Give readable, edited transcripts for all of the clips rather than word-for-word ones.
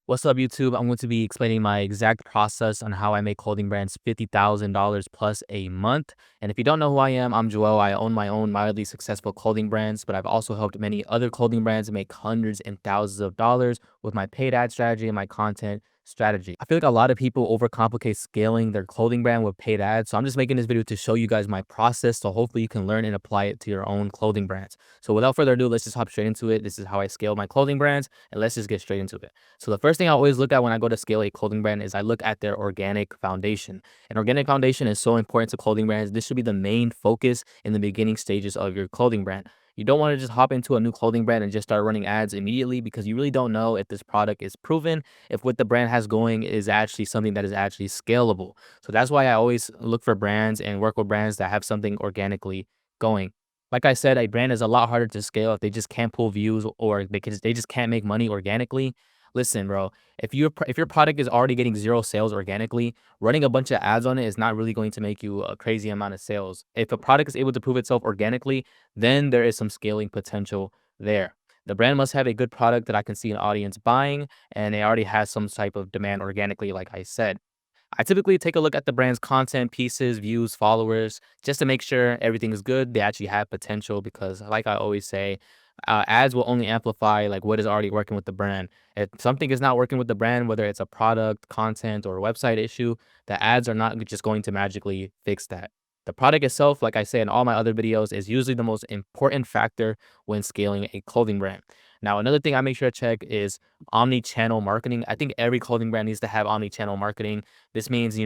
What's up, YouTube? I'm going to be explaining my exact process on how I make clothing brands $50,000 plus a month. And if you don't know who I am, I'm Joel. I own my own mildly successful clothing brands, but I've also helped many other clothing brands make hundreds and thousands of dollars with my paid ad strategy and my content strategy. I feel like a lot of people overcomplicate scaling their clothing brand with paid ads. So I'm just making this video to show you guys my process so hopefully you can learn and apply it to your own clothing brands. So without further ado, let's just hop straight into it. This is how I scale my clothing brands, and let's just get straight into it. So the first thing I always look at when I go to scale a clothing brand is I look at their organic foundation. An organic foundation is so important to clothing brands. This should be the main focus in the beginning stages of your clothing brand. You don't want to just hop into a new clothing brand and just start running ads immediately because you really don't know if this product is proven, if what the brand has going is actually something that is actually scalable. So that's why I always look for brands and work with brands that have something organically going. Like I said, a brand is a lot harder to scale if they just can't pull views or they just can't make money organically. Listen, bro, if your product is already getting zero sales organically, running a bunch of ads on it is not really going to make you a crazy amount of sales. If a product is able to prove itself organically, then there is some scaling potential there. The brand must have a good product that I can see an audience buying, and they already has some type of demand organically, like I said. I typically take a look at the brand's content, pieces, views, followers, just to make sure everything is good. They actually have potential because, like I always say, ads will only amplify like what is already working with the brand. If something is not working with the brand, whether it's a product, content, or website issue, the ads are not just going to magically fix that. The product itself, like I say in all my other videos, is usually the most important factor when scaling a clothing brand. Now, another thing I make sure to check is omni-channel marketing. I think every clothing brand needs to have omni-channel marketing. This means,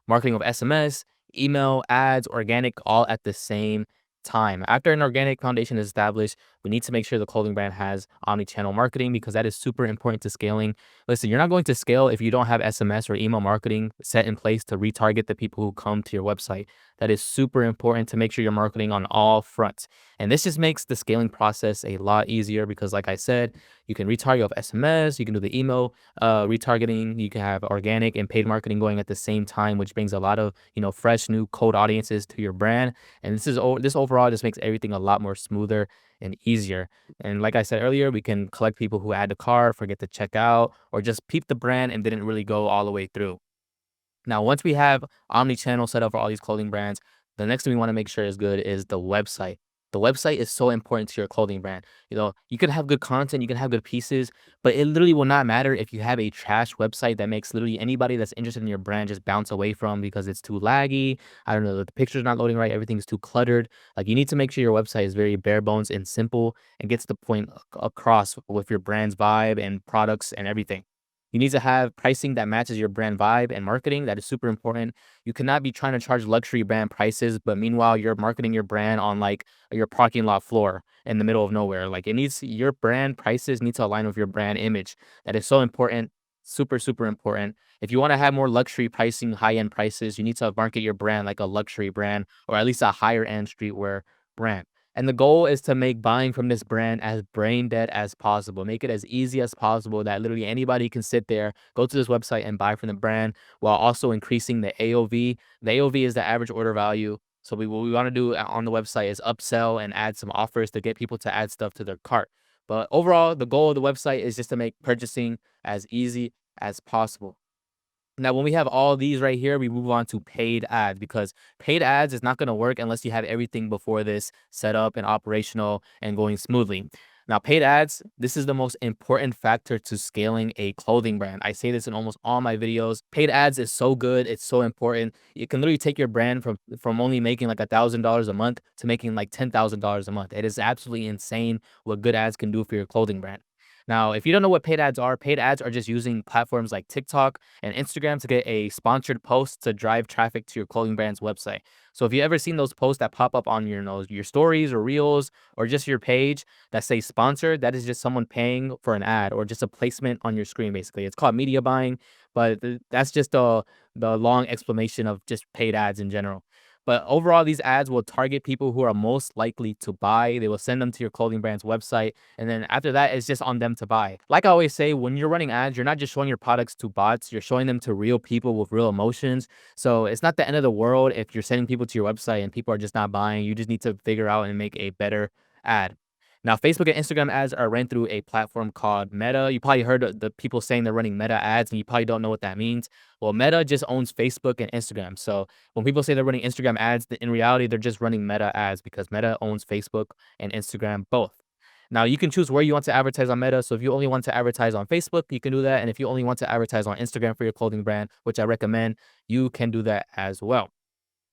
marketing of SMS, email, ads, organic, all at the same time. After an organic foundation is established, we need to make sure the clothing brand has omni-channel marketing because that is super important to scaling. Listen, you're not going to scale if you don't have SMS or email marketing set in place to retarget the people who come to your website. That is super important to make sure you're marketing on all fronts. And this just makes the scaling process a lot easier because, like I said, you can retarget of SMS, you can do the email retargeting, you can have organic and paid marketing going at the same time, which brings a lot of fresh new cold audiences to your brand. And this overall just makes everything a lot more smoother and easier. And like I said earlier, we can collect people who add to cart, forget to check out, or just peep the brand and didn't really go all the way through. Now, once we have omni-channel set up for all these clothing brands, the next thing we want to make sure is good is the website. The website is so important to your clothing brand. You can have good content, you can have good pieces, but it literally will not matter if you have a trash website that makes literally anybody that's interested in your brand just bounce away from because it's too laggy. I don't know, the picture's not loading right, everything's too cluttered. Like, you need to make sure your website is very bare bones and simple and gets the point across with your brand's vibe and products and everything. You need to have pricing that matches your brand vibe and marketing. That is super important. You cannot be trying to charge luxury brand prices, but meanwhile, you're marketing your brand on like your parking lot floor in the middle of nowhere. Like, your brand prices need to align with your brand image. That is so important. Super, super important. If you want to have more luxury pricing, high end prices, you need to market your brand like a luxury brand or at least a higher end streetwear brand. And the goal is to make buying from this brand as brain dead as possible. Make it as easy as possible that literally anybody can sit there, go to this website and buy from the brand while also increasing the AOV. The AOV is the average order value. So what we want to do on the website is upsell and add some offers to get people to add stuff to their cart. But overall, the goal of the website is just to make purchasing as easy as possible. Now, when we have all these right here, we move on to paid ads because paid ads is not going to work unless you have everything before this set up and operational and going smoothly. Now, paid ads, this is the most important factor to scaling a clothing brand. I say this in almost all my videos. Paid ads is so good. It's so important. It can literally take your brand from only making like $1,000 a month to making like $10,000 a month. It is absolutely insane what good ads can do for your clothing brand. Now, if you don't know what paid ads are just using platforms like TikTok and Instagram to get a sponsored post to drive traffic to your clothing brand's website. So if you ever seen those posts that pop up on your stories or reels or just your page that say sponsored, that is just someone paying for an ad or just a placement on your screen. Basically, it's called media buying, but that's just the long explanation of just paid ads in general. But overall, these ads will target people who are most likely to buy. They will send them to your clothing brand's website. And then after that, it's just on them to buy. Like I always say, when you're running ads, you're not just showing your products to bots, you're showing them to real people with real emotions. So it's not the end of the world if you're sending people to your website and people are just not buying. You just need to figure out and make a better ad. Now, Facebook and Instagram ads are ran through a platform called Meta. You probably heard of the people saying they're running Meta ads, and you probably don't know what that means. Well, Meta just owns Facebook and Instagram. So when people say they're running Instagram ads, in reality, they're just running Meta ads because Meta owns Facebook and Instagram both. Now, you can choose where you want to advertise on Meta. So if you only want to advertise on Facebook, you can do that. And if you only want to advertise on Instagram for your clothing brand, which I recommend, you can do that as well.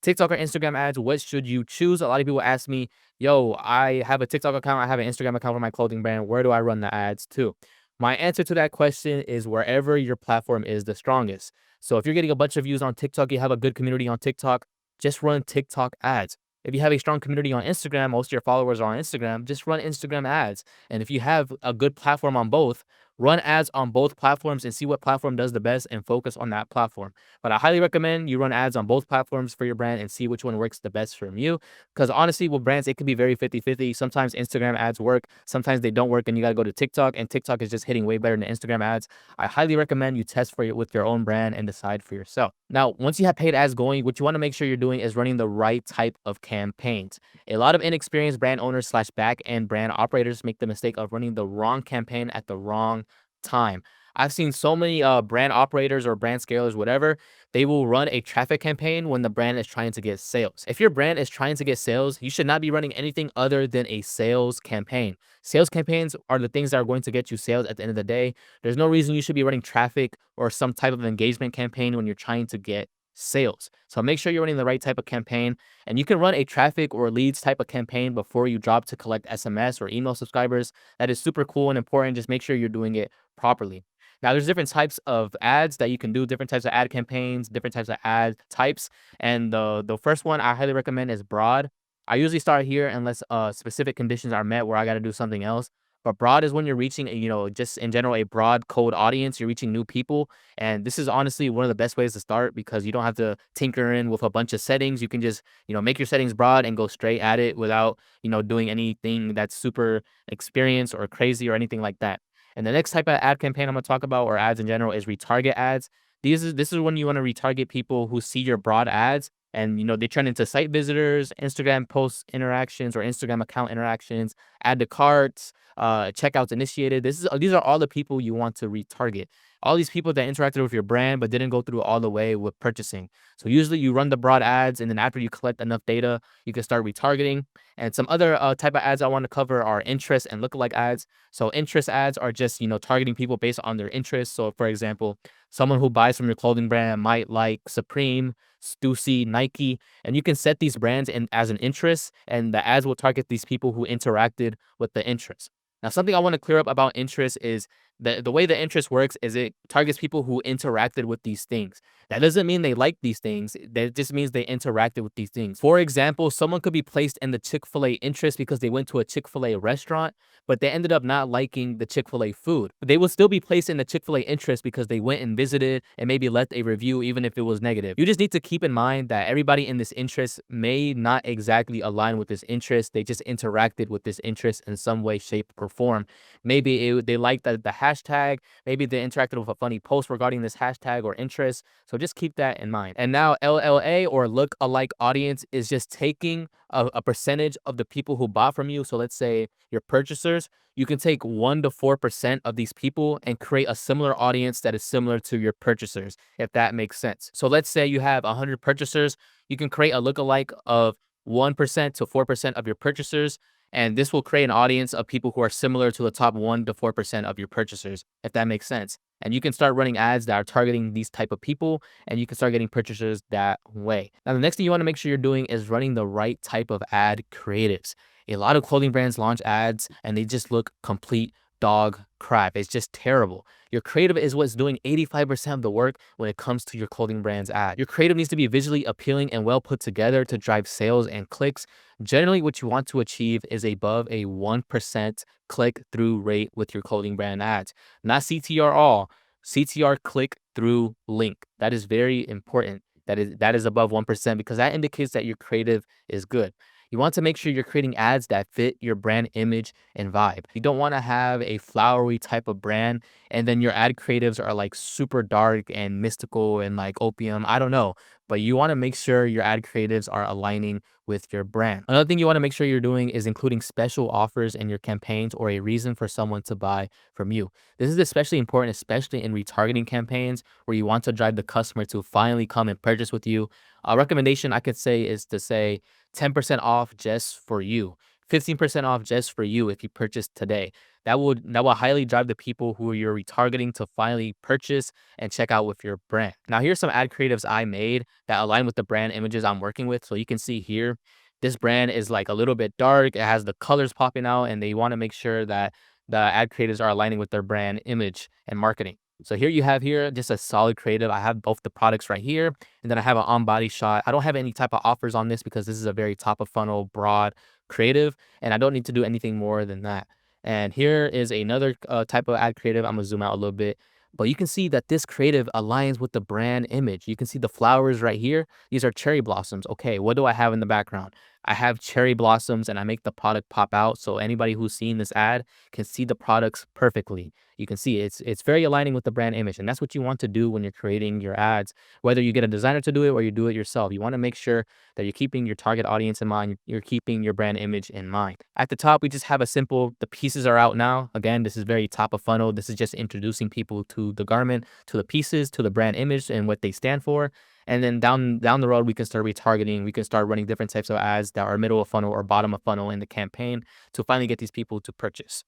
TikTok or Instagram ads, what should you choose? A lot of people ask me, yo, I have a TikTok account, I have an Instagram account for my clothing brand. Where do I run the ads to? My answer to that question is wherever your platform is the strongest. So if you're getting a bunch of views on TikTok, you have a good community on TikTok, just run TikTok ads. If you have a strong community on Instagram, most of your followers are on Instagram, just run Instagram ads. And if you have a good platform on both, run ads on both platforms and see what platform does the best and focus on that platform. But I highly recommend you run ads on both platforms for your brand and see which one works the best for you. Because honestly, with brands, it can be very 50-50. Sometimes Instagram ads work, sometimes they don't work, and you got to go to TikTok, and TikTok is just hitting way better than Instagram ads. I highly recommend you test for it with your own brand and decide for yourself. Now, once you have paid ads going, what you want to make sure you're doing is running the right type of campaigns. A lot of inexperienced brand owners slash back end brand operators make the mistake of running the wrong campaign at the wrong time. I've seen so many brand operators or brand scalers, whatever, they will run a traffic campaign when the brand is trying to get sales. If your brand is trying to get sales, you should not be running anything other than a sales campaign. Sales campaigns are the things that are going to get you sales at the end of the day. There's no reason you should be running traffic or some type of engagement campaign when you're trying to get sales. So make sure you're running the right type of campaign, and you can run a traffic or leads type of campaign before you drop to collect SMS or email subscribers. That is super cool and important. Just make sure you're doing it properly. Now, there's different types of ads that you can do, different types of ad campaigns, different types of ad types. And the first one I highly recommend is broad. I usually start here unless specific conditions are met where I got to do something else. But broad is when you're reaching, just in general, a broad cold audience. You're reaching new people. And this is honestly one of the best ways to start because you don't have to tinker in with a bunch of settings. You can just, make your settings broad and go straight at it without, doing anything that's super experienced or crazy or anything like that. And the next type of ad campaign I'm gonna talk about, or ads in general, is retarget ads. This is when you want to retarget people who see your broad ads and they turn into site visitors, Instagram post interactions or Instagram account interactions, add to carts, checkouts initiated. These are all the people you want to retarget. All these people that interacted with your brand but didn't go through all the way with purchasing. So usually you run the broad ads, and then after you collect enough data, you can start retargeting. And some other type of ads I want to cover are interest and lookalike ads. So interest ads are just, targeting people based on their interests. So for example, someone who buys from your clothing brand might like Supreme, Stussy, Nike, and you can set these brands in as an interest, and the ads will target these people who interacted with the interest. Now, something I want to clear up about interest is the way the interest works is it targets people who interacted with these things. That doesn't mean they like these things. That just means they interacted with these things. For example, someone could be placed in the Chick-fil-A interest because they went to a Chick-fil-A restaurant, but they ended up not liking the Chick-fil-A food. But they will still be placed in the Chick-fil-A interest because they went and visited and maybe left a review even if it was negative. You just need to keep in mind that everybody in this interest may not exactly align with this interest. They just interacted with this interest in some way, shape, or form. Maybe they liked the hashtag. Maybe they interacted with a funny post regarding this hashtag or interest. So just keep that in mind. And now LLA, or look alike audience, is just taking a percentage of the people who bought from you. So let's say your purchasers, you can take 1 to 4% of these people and create a similar audience that is similar to your purchasers, if that makes sense. So let's say you have 100 purchasers, you can create a lookalike of 1% to 4% of your purchasers. And this will create an audience of people who are similar to the top 1 to 4% of your purchasers, if that makes sense. And you can start running ads that are targeting these type of people, and you can start getting purchasers that way. Now, the next thing you want to make sure you're doing is running the right type of ad creatives. A lot of clothing brands launch ads and they just look complete dog crap. It's just terrible. Your creative is what's doing 85% of the work when it comes to your clothing brand's ad. Your creative needs to be visually appealing and well put together to drive sales and clicks. Generally, what you want to achieve is above a 1% click through rate with your clothing brand ads. Not CTR all, CTR click through link. That is very important. That is above 1% because that indicates that your creative is good. You want to make sure you're creating ads that fit your brand image and vibe. You don't want to have a flowery type of brand and then your ad creatives are like super dark and mystical and like opium. I don't know, but you want to make sure your ad creatives are aligning with your brand. Another thing you want to make sure you're doing is including special offers in your campaigns or a reason for someone to buy from you. This is especially important, especially in retargeting campaigns where you want to drive the customer to finally come and purchase with you. A recommendation I could say is to say 10% off just for you, 15% off just for you if you purchase today. That will highly drive the people who you're retargeting to finally purchase and check out with your brand. Now, here's some ad creatives I made that align with the brand images I'm working with. So you can see here, this brand is like a little bit dark. It has the colors popping out, and they want to make sure that the ad creatives are aligning with their brand image and marketing. So here you have here just a solid creative. I have both the products right here, and then I have an on body shot. I don't have any type of offers on this because this is a very top of funnel, broad creative, and I don't need to do anything more than that. And here is another type of ad creative. I'm gonna zoom out a little bit, but you can see that this creative aligns with the brand image. You can see the flowers right here. These are cherry blossoms. Okay, what do I have in the background? I have cherry blossoms and I make the product pop out. So anybody who's seeing this ad can see the products perfectly. You can see it's very aligning with the brand image. And that's what you want to do when you're creating your ads, whether you get a designer to do it or you do it yourself. You want to make sure that you're keeping your target audience in mind. You're keeping your brand image in mind. At the top, we just have a simple, the pieces are out now. Again, this is very top of funnel. This is just introducing people to the garment, to the pieces, to the brand image and what they stand for. And then down the road, we can start retargeting. We can start running different types of ads that are middle of funnel or bottom of funnel in the campaign to finally get these people to purchase.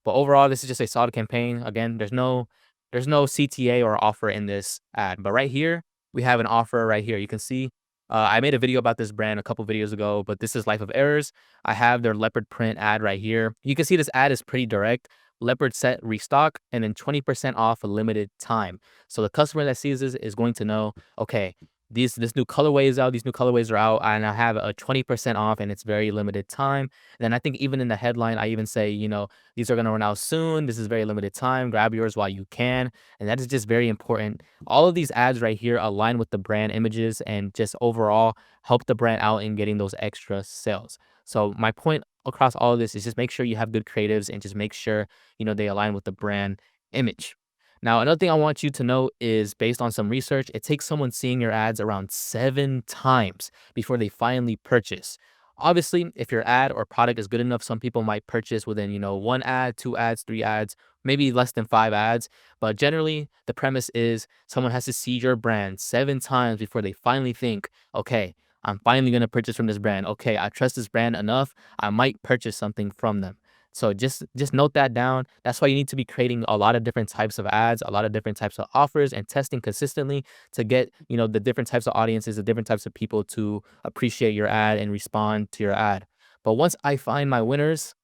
But overall, this is just a solid campaign. Again, there's no CTA or offer in this ad. But right here, we have an offer right here. You can see I made a video about this brand a couple videos ago, but this is Life of Errors. I have their leopard print ad right here. You can see this ad is pretty direct. Leopard set restock and then 20% off a limited time. So the customer that sees this is going to know, okay, this new colorway is out, these new colorways are out, and I have a 20% off and it's very limited time. And then I think even in the headline, I even say, these are gonna run out soon. This is very limited time. Grab yours while you can. And that is just very important. All of these ads right here align with the brand images and just overall help the brand out in getting those extra sales. So my point across all of this is just make sure you have good creatives and just make sure, they align with the brand image. Now, another thing I want you to know is based on some research, it takes someone seeing your ads around 7 times before they finally purchase. Obviously, if your ad or product is good enough, some people might purchase within, one ad, two ads, three ads, maybe less than five ads. But generally, the premise is someone has to see your brand 7 times before they finally think, okay, I'm finally going to purchase from this brand. Okay, I trust this brand enough. I might purchase something from them. So just note that down. That's why you need to be creating a lot of different types of ads, a lot of different types of offers and testing consistently to get, the different types of audiences, the different types of people to appreciate your ad and respond to your ad. But once I find my winners,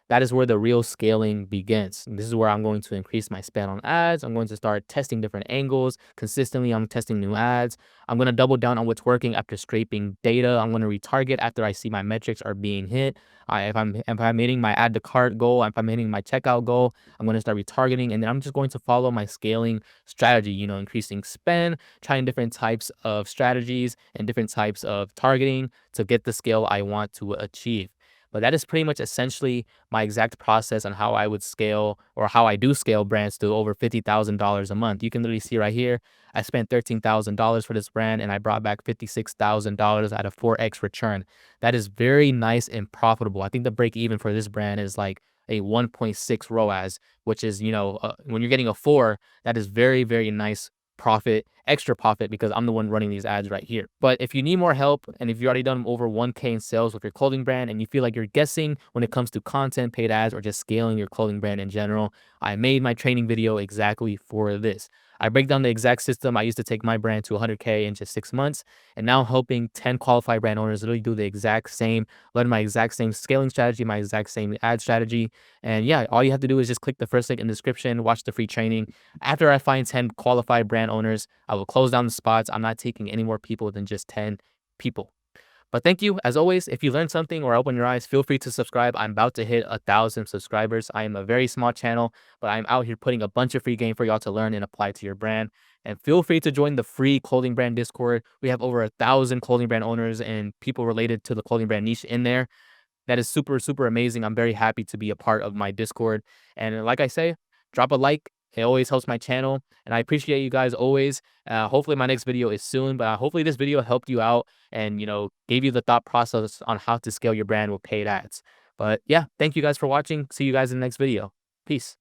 that is where the real scaling begins. And this is where I'm going to increase my spend on ads. I'm going to start testing different angles. Consistently, I'm testing new ads. I'm going to double down on what's working after scraping data. I'm going to retarget after I see my metrics are being hit. If I'm hitting my add to cart goal, if I'm hitting my checkout goal, I'm going to start retargeting. And then I'm just going to follow my scaling strategy, increasing spend, trying different types of strategies and different types of targeting to get the scale I want to achieve. But that is pretty much essentially my exact process on how I would scale or how I do scale brands to over $50,000 a month. You can literally see right here, I spent $13,000 for this brand and I brought back $56,000 at a 4x return. That is very nice and profitable. I think the break even for this brand is like a 1.6 ROAS, which is, when you're getting a 4, that is very, very nice profit, extra profit because I'm the one running these ads right here. But if you need more help and if you already done over 1K in sales with your clothing brand and you feel like you're guessing when it comes to content, paid ads, or just scaling your clothing brand in general, I made my training video exactly for this. I break down the exact system I used to take my brand to 100K in just 6 months, and now helping 10 qualified brand owners literally do the exact same, learn my exact same scaling strategy, my exact same ad strategy. And yeah, all you have to do is just click the first link in the description, watch the free training. After I find 10 qualified brand owners, I will close down the spots. I'm not taking any more people than just 10 people. But thank you. As always, if you learned something or open your eyes, feel free to subscribe. I'm about to hit 1,000 subscribers. I am a very small channel, but I'm out here putting a bunch of free game for y'all to learn and apply to your brand. And feel free to join the free clothing brand Discord. We have over 1,000 clothing brand owners and people related to the clothing brand niche in there. That is super, super amazing. I'm very happy to be a part of my Discord. And like I say, drop a like. It always helps my channel. And I appreciate you guys always. Hopefully my next video is soon, but hopefully this video helped you out and, gave you the thought process on how to scale your brand with paid ads. But yeah, thank you guys for watching. See you guys in the next video. Peace.